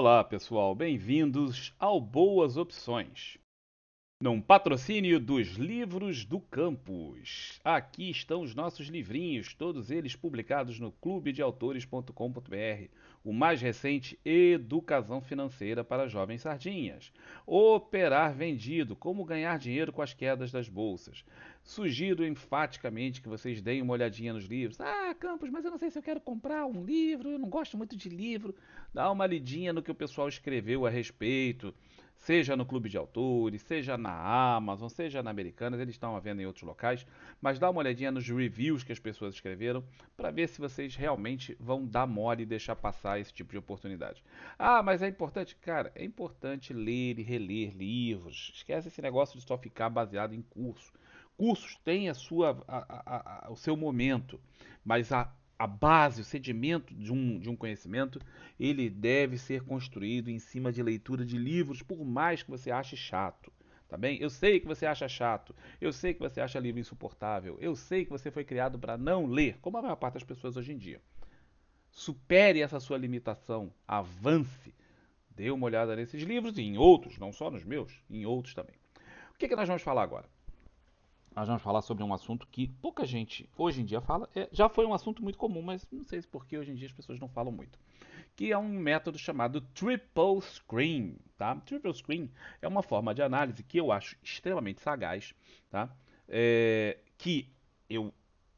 Olá, pessoal, bem-vindos ao Boas Opções, num patrocínio dos livros do campus. Aqui estão os nossos livrinhos, todos eles publicados no clubedeautores.com.br. O mais recente, Educação Financeira para Jovens Sardinhas. Operar Vendido, como ganhar dinheiro com as quedas das bolsas. Sugiro enfaticamente que vocês deem uma olhadinha nos livros. Ah, Campos, mas eu não sei se eu quero comprar um livro, eu não gosto muito de livro. Dá uma lidinha no que o pessoal escreveu a respeito, seja no Clube de Autores, seja na Amazon, seja na Americanas, eles estão à venda em outros locais, mas dá uma olhadinha nos reviews que as pessoas escreveram para ver se vocês realmente vão dar mole e deixar passar esse tipo de oportunidade. Ah, mas é importante? Cara, é importante ler e reler livros. Esquece esse negócio de só ficar baseado em curso. Cursos têm o seu momento, mas a base, o sedimento de um conhecimento, ele deve ser construído em cima de leitura de livros, por mais que você ache chato. Tá bem? Eu sei que você acha chato, eu sei que você acha livro insuportável, eu sei que você foi criado para não ler, como a maior parte das pessoas hoje em dia. Supere essa sua limitação, avance, dê uma olhada nesses livros e em outros, não só nos meus, em outros também. O que nós vamos falar agora? Nós vamos falar sobre um assunto que pouca gente hoje em dia fala. Já foi um assunto muito comum, mas não sei se porque hoje em dia as pessoas não falam muito. Que é um método chamado Triple Screen. Tá? Triple Screen é uma forma de análise que eu acho extremamente sagaz, tá? Que eu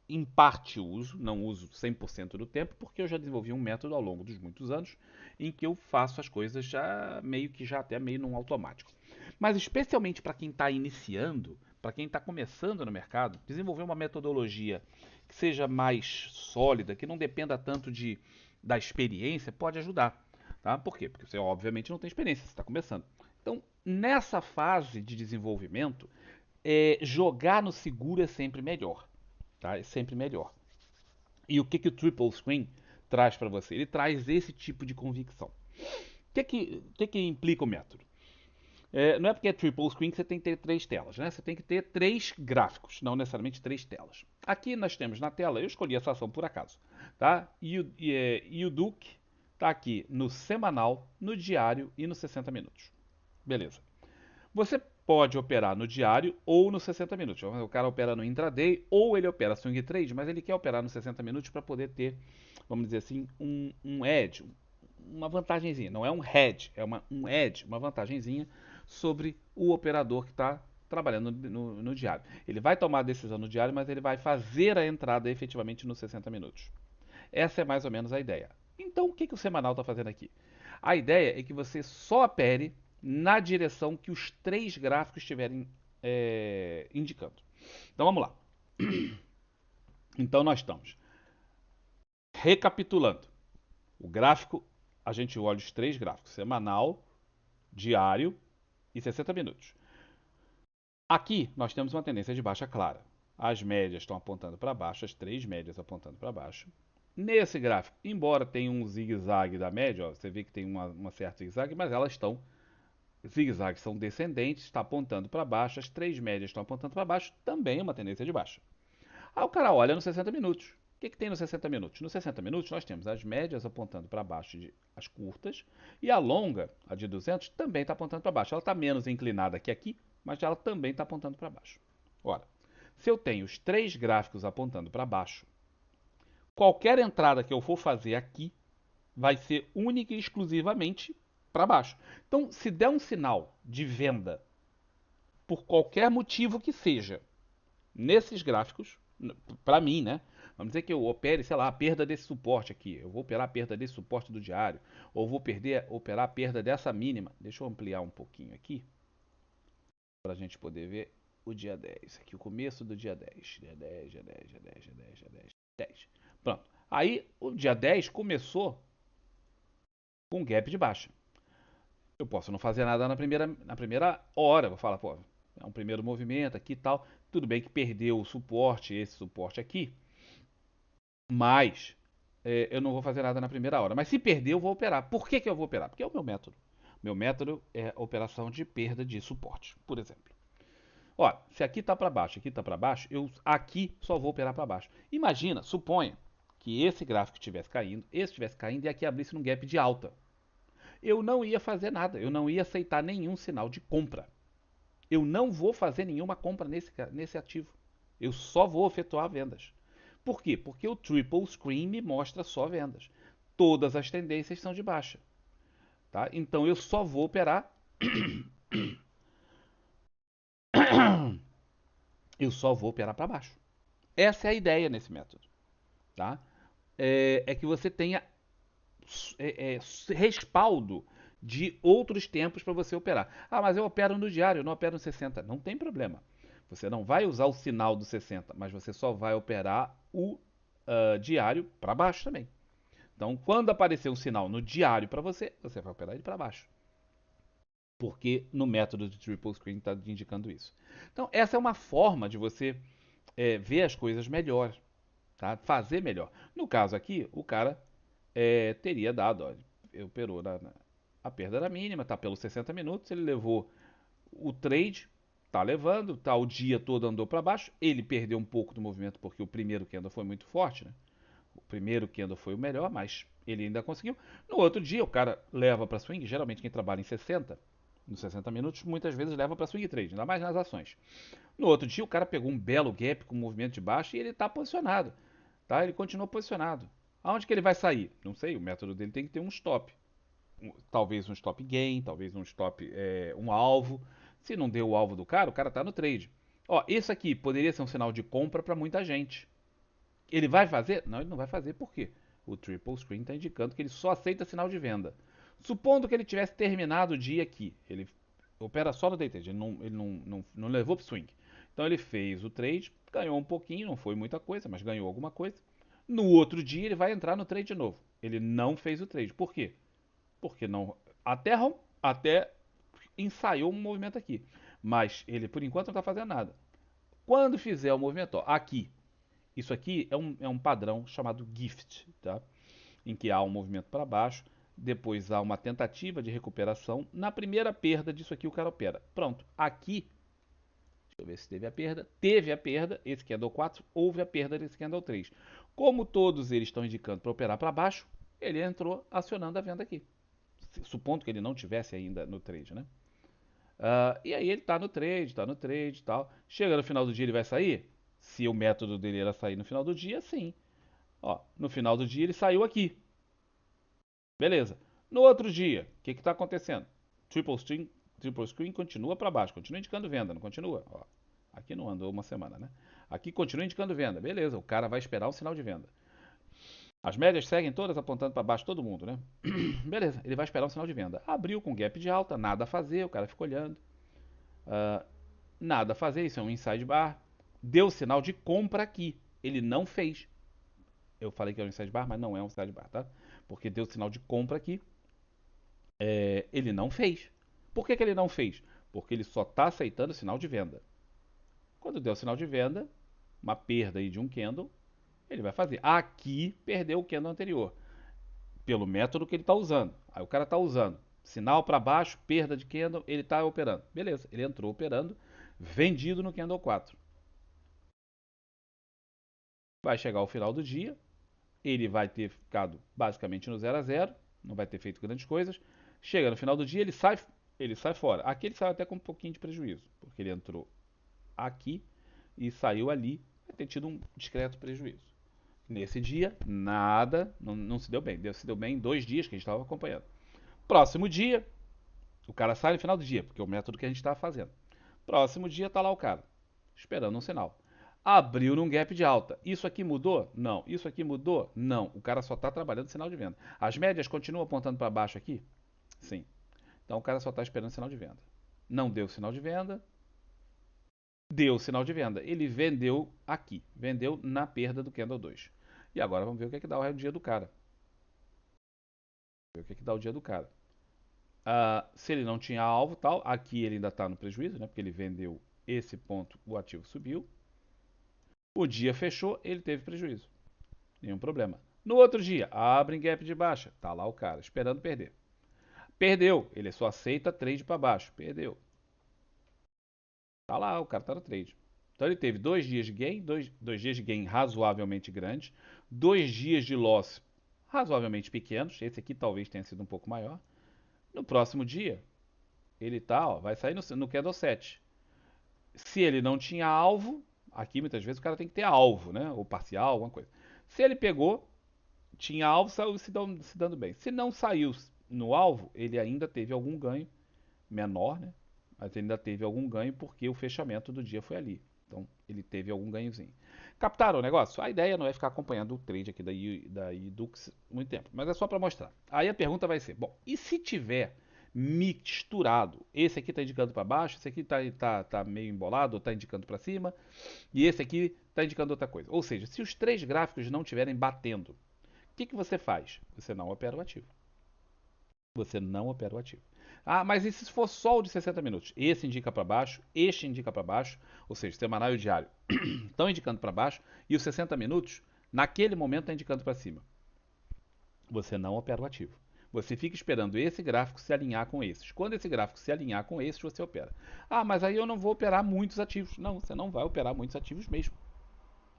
em parte uso, não uso 100% do tempo, porque eu já desenvolvi um método ao longo dos muitos anos em que eu faço as coisas já meio que já até meio num automático. Mas especialmente para quem está iniciando, para quem está começando no mercado, desenvolver uma metodologia que seja mais sólida, que não dependa tanto da experiência, pode ajudar. Tá? Por quê? Porque você obviamente não tem experiência, você está começando. Então, nessa fase de desenvolvimento, jogar no seguro é sempre melhor. Tá? É sempre melhor. E o que o Triple Screen traz para você? Ele traz esse tipo de convicção. O que implica o método? Não é porque é triple screen que você tem que ter três telas, né? Você tem que ter três gráficos, não necessariamente três telas. Aqui nós temos na tela, eu escolhi essa ação por acaso, tá? E o Duke está aqui no semanal, no diário e no 60 minutos. Beleza. Você pode operar no diário ou no 60 minutos. O cara opera no intraday ou ele opera swing trade, mas ele quer operar nos 60 minutos para poder ter, vamos dizer assim, um edge, uma vantagenzinha. Não é um hedge, é um edge, uma vantagenzinha sobre o operador que está trabalhando no diário. Ele vai tomar a decisão no diário, mas ele vai fazer a entrada efetivamente nos 60 minutos. Essa é mais ou menos a ideia. Então, o que o semanal está fazendo aqui? A ideia é que você só opere na direção que os três gráficos estiverem indicando. Então, vamos lá. Então, nós estamos recapitulando. O gráfico, a gente olha os três gráficos: semanal, diário e 60 minutos. Aqui nós temos uma tendência de baixa clara. As médias estão apontando para baixo, as três médias apontando para baixo. Nesse gráfico, embora tenha um zigue-zague da média, ó, você vê que tem uma certa zigue-zague, mas elas estão zigue-zagues são descendentes, está apontando para baixo, as três médias estão apontando para baixo, também é uma tendência de baixa. Aí o cara olha nos 60 minutos. O que tem nos 60 minutos? Nos 60 minutos nós temos as médias apontando para baixo, as curtas, e a longa, a de 200, também está apontando para baixo. Ela está menos inclinada que aqui, mas ela também está apontando para baixo. Ora, se eu tenho os três gráficos apontando para baixo, qualquer entrada que eu for fazer aqui vai ser única e exclusivamente para baixo. Então, se der um sinal de venda por qualquer motivo que seja nesses gráficos, para mim, né? Vamos dizer que eu opere, sei lá, a perda desse suporte aqui. Eu vou operar a perda desse suporte do diário. Ou vou operar a perda dessa mínima. Deixa eu ampliar um pouquinho aqui. Para a gente poder ver o dia 10. Aqui o começo do dia 10. Dia 10, dia 10, dia 10, dia 10, dia 10, 10. Pronto. Aí o dia 10 começou com gap de baixa. Eu posso não fazer nada na primeira hora. Vou falar, pô, é um primeiro movimento aqui e tal. Tudo bem que perdeu o suporte, esse suporte aqui. Mas eu não vou fazer nada na primeira hora. Mas se perder, eu vou operar. Por que eu vou operar? Porque é o meu método. Meu método é operação de perda de suporte, por exemplo. Ó, se aqui está para baixo, aqui está para baixo, eu aqui só vou operar para baixo. Imagina, suponha que esse gráfico estivesse caindo, esse estivesse caindo e aqui abrisse num gap de alta. eu não ia fazer nada, eu não ia aceitar nenhum sinal de compra. Eu não vou fazer nenhuma compra nesse ativo. Eu só vou efetuar vendas. Por quê? Porque o Triple Screen me mostra só vendas. Todas as tendências são de baixa. Tá? Então eu só vou operar. Eu só vou operar para baixo. Essa é a ideia nesse método. Tá? É que você tenha respaldo de outros tempos para você operar. Ah, mas eu opero no diário, eu não opero no 60. Não tem problema. Você não vai usar o sinal do 60, mas você só vai operar o diário para baixo também. Então, quando aparecer um sinal no diário para você, você vai operar ele para baixo. Porque no método de triple screen está indicando isso. Então, essa é uma forma de você ver as coisas melhor, tá? Fazer melhor. No caso aqui, o cara teria dado, ó, ele operou a perda era mínima, tá pelos 60 minutos, ele levou o trade, tá levando, tá o dia todo andou para baixo, ele perdeu um pouco do movimento porque o primeiro candle foi muito forte, né? O primeiro candle foi o melhor, mas ele ainda conseguiu. No outro dia, o cara leva para swing, geralmente quem trabalha em 60, nos 60 minutos, muitas vezes leva para swing trade, ainda mais nas ações. No outro dia, o cara pegou um belo gap com movimento de baixo e ele está posicionado. Tá? Ele continua posicionado. Aonde que ele vai sair? Não sei, o método dele tem que ter um stop. Talvez um stop gain, talvez um stop, um alvo. Se não deu o alvo do cara, o cara está no trade. Ó, isso aqui poderia ser um sinal de compra para muita gente. Ele vai fazer? Não, ele não vai fazer. Por quê? O triple screen está indicando que ele só aceita sinal de venda. Supondo que ele tivesse terminado o dia aqui, ele opera só no day trade, ele não levou para swing. Então ele fez o trade, ganhou um pouquinho, não foi muita coisa, mas ganhou alguma coisa. No outro dia ele vai entrar no trade de novo. Ele não fez o trade. Por quê? Porque não até ensaiou um movimento aqui, mas ele por enquanto não está fazendo nada. Quando fizer o movimento, ó, aqui, isso aqui é um padrão chamado gift, tá? Em que há um movimento para baixo, depois há uma tentativa de recuperação. Na primeira perda disso aqui o cara opera. Pronto, aqui, deixa eu ver se teve a perda. Teve a perda, esse candle 4, houve a perda desse candle 3. Como todos eles estão indicando para operar para baixo, ele entrou acionando a venda aqui. Supondo que ele não tivesse ainda no trade, né? E aí ele tá no trade e tal. Chega no final do dia ele vai sair? Se o método dele era sair no final do dia, sim. Ó, no final do dia ele saiu aqui. Beleza. No outro dia, o que está acontecendo? Triple screen continua para baixo, continua indicando venda, não continua? Ó, aqui não andou uma semana, né? Aqui continua indicando venda. Beleza, o cara vai esperar o sinal de venda. As médias seguem todas apontando para baixo, todo mundo, né? Beleza, ele vai esperar um sinal de venda. Abriu com gap de alta, nada a fazer, o cara fica olhando. Uh, nada a fazer, isso é um inside bar. Deu sinal de compra aqui. Ele não fez. Eu falei que é um inside bar, mas não é um inside bar, tá? Porque deu sinal de compra aqui. Ele não fez. Por que ele não fez? Porque ele só está aceitando sinal de venda. Quando der o sinal de venda, uma perda aí de um candle, ele vai fazer. Aqui perdeu o candle anterior, pelo método que ele está usando. Aí o cara está usando sinal para baixo, perda de candle, ele está operando. Beleza, ele entrou operando, vendido no candle 4. Vai chegar ao final do dia, ele vai ter ficado basicamente no 0 a 0, não vai ter feito grandes coisas. Chega no final do dia, ele sai fora. Aqui ele saiu até com um pouquinho de prejuízo, porque ele entrou aqui e saiu ali, vai ter tido um discreto prejuízo. Nesse dia, nada, não se deu bem. Se deu bem em 2 dias que a gente estava acompanhando. Próximo dia, o cara sai no final do dia, porque é o método que a gente estava fazendo. Próximo dia, tá lá o cara, esperando um sinal. Abriu num gap de alta. Isso aqui mudou? Não. Isso aqui mudou? Não. O cara só está trabalhando sinal de venda. As médias continuam apontando para baixo aqui? Sim. Então o cara só está esperando sinal de venda. Não deu sinal de venda. Deu sinal de venda. Ele vendeu aqui. Vendeu na perda do candle 2. E agora vamos ver o que é que dá o dia do cara. Ver o que é que dá o dia do cara. Se ele não tinha alvo tal, aqui ele ainda está no prejuízo, né? Porque ele vendeu esse ponto, o ativo subiu. O dia fechou, ele teve prejuízo. Nenhum problema. No outro dia, abre em gap de baixa. Tá lá o cara, esperando perder. Perdeu. Ele só aceita trade para baixo. Perdeu. Tá lá, o cara tá no trade. Então ele teve 2 dias de gain, dois dias de gain razoavelmente grandes, 2 dias de loss razoavelmente pequenos. Esse aqui talvez tenha sido um pouco maior. No próximo dia, ele tá, ó, vai sair no candle 7. Se ele não tinha alvo, aqui muitas vezes o cara tem que ter alvo, né? Ou parcial, alguma coisa. Se ele pegou, tinha alvo, saiu se dando bem. Se não saiu no alvo, ele ainda teve algum ganho, menor, né? Mas ele ainda teve algum ganho porque o fechamento do dia foi ali. Então ele teve algum ganhozinho. Captaram o negócio? A ideia não é ficar acompanhando o trade aqui da Edux muito tempo, mas é só para mostrar. Aí a pergunta vai ser: bom, e se tiver misturado? Esse aqui está indicando para baixo, esse aqui tá meio embolado, está indicando para cima, e esse aqui está indicando outra coisa. Ou seja, se os três gráficos não estiverem batendo, o que você faz? Você não opera o ativo. Você não opera o ativo. Ah, mas e se for só o de 60 minutos? Esse indica para baixo, este indica para baixo, ou seja, semanal e o diário estão indicando para baixo, e os 60 minutos, naquele momento, está indicando para cima. Você não opera o ativo. Você fica esperando esse gráfico se alinhar com esses. Quando esse gráfico se alinhar com esses, você opera. Ah, mas aí eu não vou operar muitos ativos. Não, você não vai operar muitos ativos mesmo.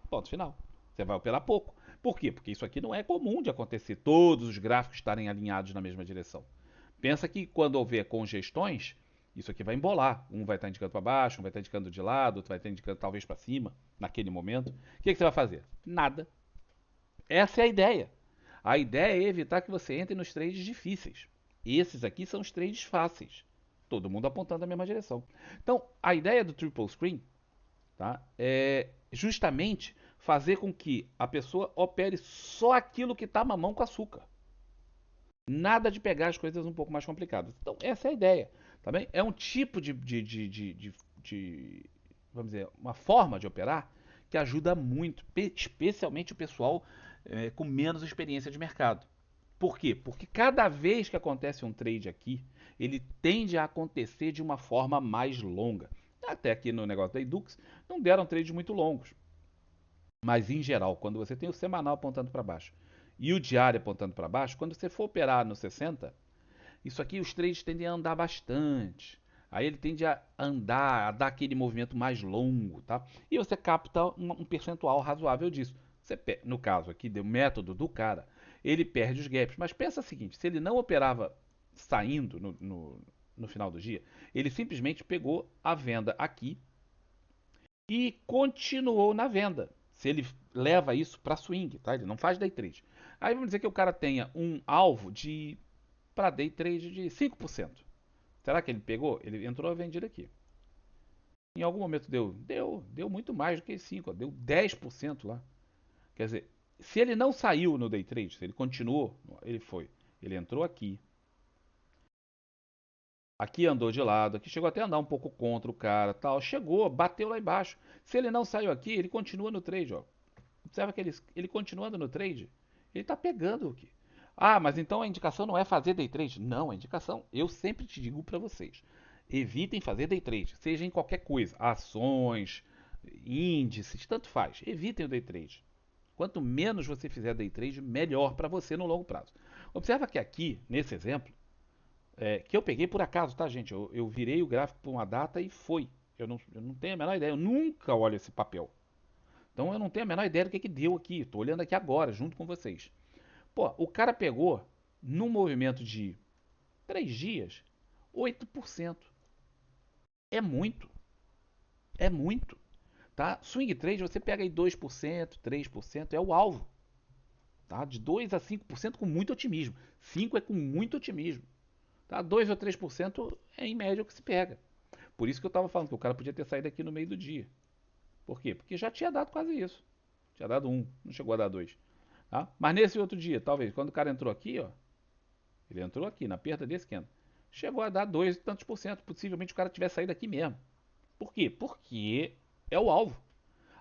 Ponto final. Você vai operar pouco. Por quê? Porque isso aqui não é comum de acontecer, todos os gráficos estarem alinhados na mesma direção. Pensa que quando houver congestões, isso aqui vai embolar. Um vai estar indicando para baixo, um vai estar indicando de lado, outro vai estar indicando talvez para cima, naquele momento. O que você vai fazer? Nada. Essa é a ideia. A ideia é evitar que você entre nos trades difíceis. Esses aqui são os trades fáceis. Todo mundo apontando na mesma direção. Então, a ideia do triple screen, tá, é justamente fazer com que a pessoa opere só aquilo que está mamão com açúcar. Nada de pegar as coisas um pouco mais complicadas. Então, essa é a ideia. Tá bem? É um tipo de, vamos dizer, uma forma de operar que ajuda muito, especialmente o pessoal com menos experiência de mercado. Por quê? Porque cada vez que acontece um trade aqui, ele tende a acontecer de uma forma mais longa. Até aqui no negócio da Edux, não deram trades muito longos. Mas em geral, quando você tem o semanal apontando para baixo e o diário apontando para baixo, quando você for operar no 60, isso aqui os trades tendem a andar bastante. Aí ele tende a andar, a dar aquele movimento mais longo, tá? E você capta um percentual razoável disso. Você, no caso aqui, do método do cara, ele perde os gaps. Mas pensa o seguinte, se ele não operava saindo no final do dia, ele simplesmente pegou a venda aqui e continuou na venda. Se ele leva isso para swing, tá? Ele não faz day trade. Aí vamos dizer que o cara tenha um alvo de para day trade de 5%. Será que ele pegou? Ele entrou vendido aqui. Em algum momento deu muito mais do que 5, deu 10% lá. Quer dizer, se ele não saiu no day trade, se ele continuou, ele foi. Ele entrou aqui. Aqui andou de lado, aqui chegou até a andar um pouco contra o cara, tal. Chegou, bateu lá embaixo. Se ele não saiu aqui, ele continua no trade, ó. Observa que ele continuando no trade, ele está pegando o que? Ah, mas então a indicação não é fazer day trade? Não, a indicação, eu sempre te digo para vocês, evitem fazer day trade, seja em qualquer coisa, ações, índices, tanto faz. Evitem o day trade. Quanto menos você fizer day trade, melhor para você no longo prazo. Observa que aqui, nesse exemplo, que eu peguei por acaso, tá, gente? Eu virei o gráfico por uma data e foi. Eu não tenho a menor ideia, eu nunca olho esse papel. Então eu não tenho a menor ideia do que deu aqui. Estou olhando aqui agora, junto com vocês. Pô, o cara pegou, num movimento de 3 dias, 8%. É muito. É muito. Tá? Swing trade, você pega aí 2%, 3%, é o alvo. Tá? De 2 a 5% com muito otimismo. 5 é com muito otimismo. Tá? 2 ou 3% é em média o que se pega. Por isso que eu estava falando que o cara podia ter saído aqui no meio do dia. Por quê? Porque já tinha dado quase isso. Tinha dado 1, não chegou a dar 2. Tá? Mas nesse outro dia, talvez, quando o cara entrou aqui, ó, ele entrou aqui, na perda desse candle, chegou a dar 2 e tantos por cento. Possivelmente o cara tivesse saído aqui mesmo. Por quê? Porque é o alvo.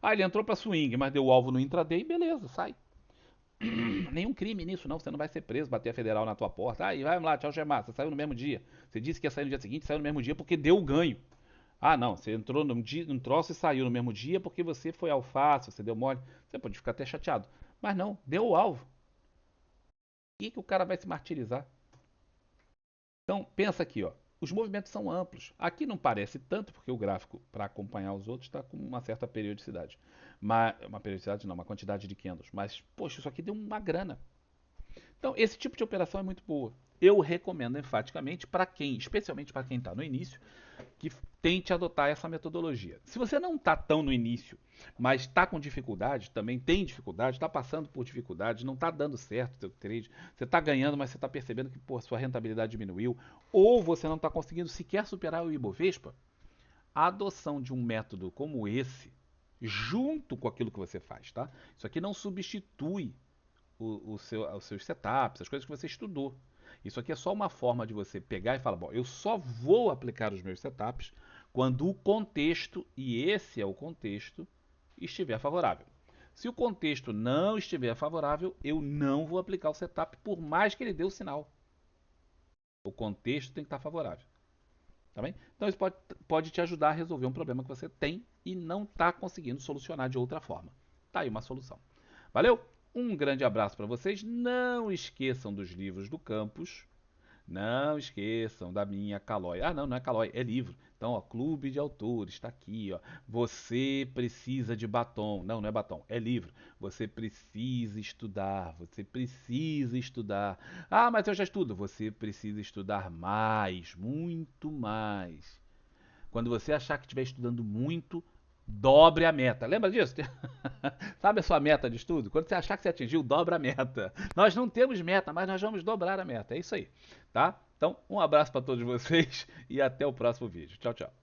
Ah, ele entrou para swing, mas deu o alvo no intraday, beleza, sai. Nenhum crime nisso, não. Você não vai ser preso, bater a federal na tua porta. Aí, vai lá, tchau, Gemar. Você saiu no mesmo dia. Você disse que ia sair no dia seguinte, saiu no mesmo dia porque deu o ganho. Ah, não, você entrou num troço e saiu no mesmo dia porque você foi alface, você deu mole. Você pode ficar até chateado. Mas não, deu o alvo. Que o cara vai se martirizar? Então, pensa aqui, ó. Os movimentos são amplos. Aqui não parece tanto, porque o gráfico, para acompanhar os outros, está com uma certa periodicidade. Mas, uma periodicidade não, uma quantidade de candles. Mas, poxa, isso aqui deu uma grana. Então, esse tipo de operação é muito boa. Eu recomendo enfaticamente para quem, especialmente para quem está no início, que tente adotar essa metodologia. Se você não está tão no início, mas está com dificuldade, também tem dificuldade, está passando por dificuldade, não está dando certo o seu trade, você está ganhando, mas você está percebendo que pô, sua rentabilidade diminuiu, ou você não está conseguindo sequer superar o Ibovespa, a adoção de um método como esse, junto com aquilo que você faz, tá? Isso aqui não substitui os seus setups, as coisas que você estudou. Isso aqui é só uma forma de você pegar e falar, bom, eu só vou aplicar os meus setups quando o contexto, e esse é o contexto, estiver favorável. Se o contexto não estiver favorável, eu não vou aplicar o setup, por mais que ele dê o sinal. O contexto tem que estar favorável. Tá bem? Então isso pode te ajudar a resolver um problema que você tem e não está conseguindo solucionar de outra forma. Tá aí uma solução. Valeu? Um grande abraço para vocês. Não esqueçam dos livros do campus. Não esqueçam da minha Calói. Ah, não, não é Calói, é livro. Então, ó, Clube de Autores, está aqui, ó. Você precisa de batom. Não, não é batom, é livro. Você precisa estudar, você precisa estudar. Ah, mas eu já estudo. Você precisa estudar mais, muito mais. Quando você achar que estiver estudando muito, dobre a meta. Lembra disso? Sabe a sua meta de estudo? Quando você achar que você atingiu, dobra a meta. Nós não temos meta, mas nós vamos dobrar a meta. É isso aí, tá? Então, um abraço para todos vocês e até o próximo vídeo. Tchau, tchau.